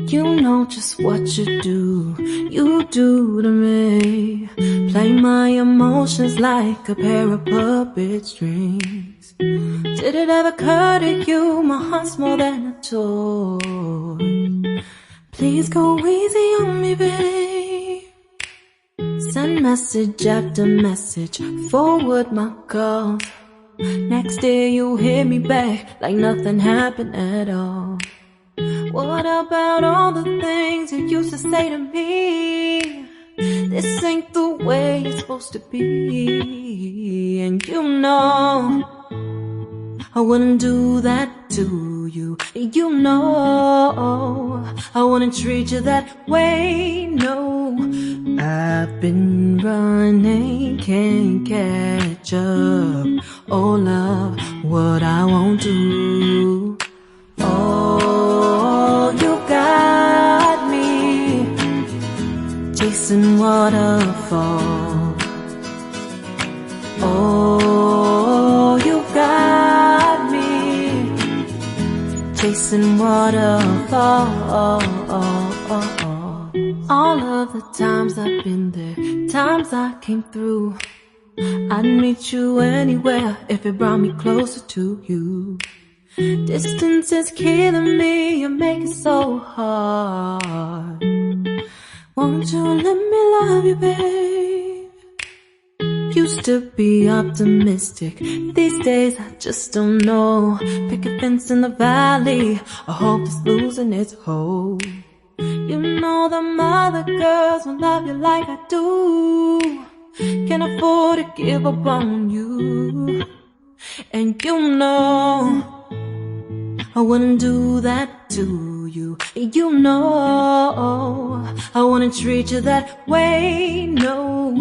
You know just what you do to me. Play my emotions like a pair of puppet strings. Did it ever occur to you my heart's more than a toy? Please go easy on me, babe. Send message after message, forward my calls. Next day you hit me back like nothing happened at all. What about all the things you used to say to me? This ain't the way it's supposed to be. And you know I wouldn't do that to you. You know I wouldn't treat you that way, no. I've been running, can't catch up. Oh love, what I won't do. Oh, you got me chasing waterfall. Oh, you got me chasing waterfall. All of the times I've been there, times I came through, I'd meet you anywhere if it brought me closer to you. Distance is killing me, you make it so hard. Won't you let me love you, babe? Used to be optimistic, these days I just don't know. Pick a fence in the valley, I hope it's losing its hold. You know them other girls won't love you like I do. Can't afford to give up on you. And you know I wouldn't do that to you. You know I wouldn't treat you that way, no.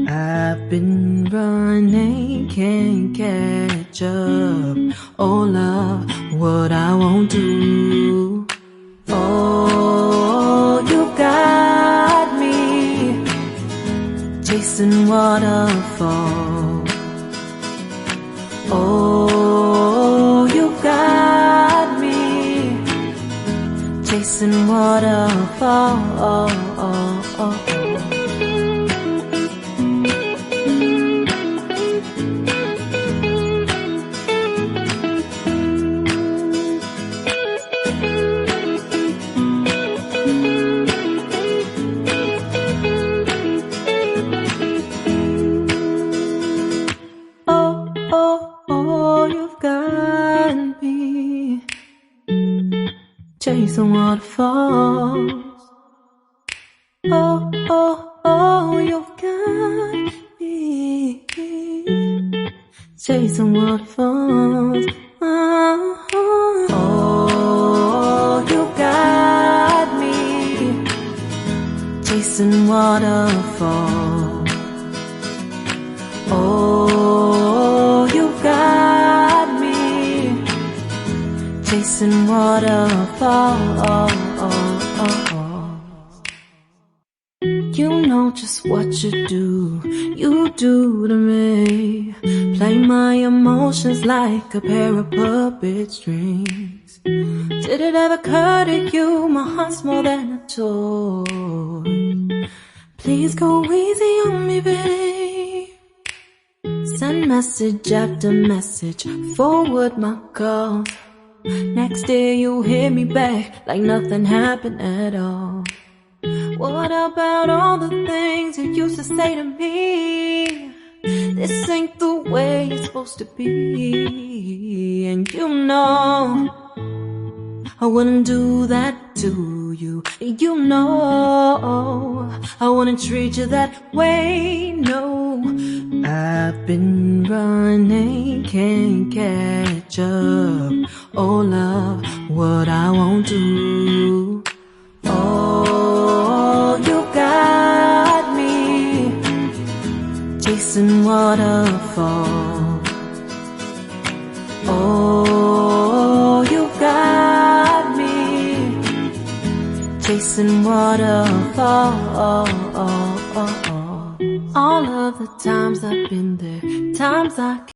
I've been running, can't catch up. Oh love, what I won't do. Oh, you got me chasing waterfall. Oh, you got me chasing waterfall. Oh, you've got me chasing waterfalls. Oh, you've got me chasing waterfalls. Oh, you got me chasing waterfalls. Oh, you got me chasing waterfalls. You know just what you do to me. Play my emotions like a pair of puppet strings. Did it ever occur to you my heart's more than a toy? Please go easy on me, babe. Send message after message, forward my calls. Next day you hit me back like nothing happened at all. What about all the things you used to say to me? This ain't the way it's supposed to be. And you know I wouldn't do that to you. You know I wouldn't treat you that way, no. I've been running, can't catch up. Oh love, what I won't do. Oh, you got me chasing waterfall. Oh, you got me chasing waterfall. All of the times I've been there, times I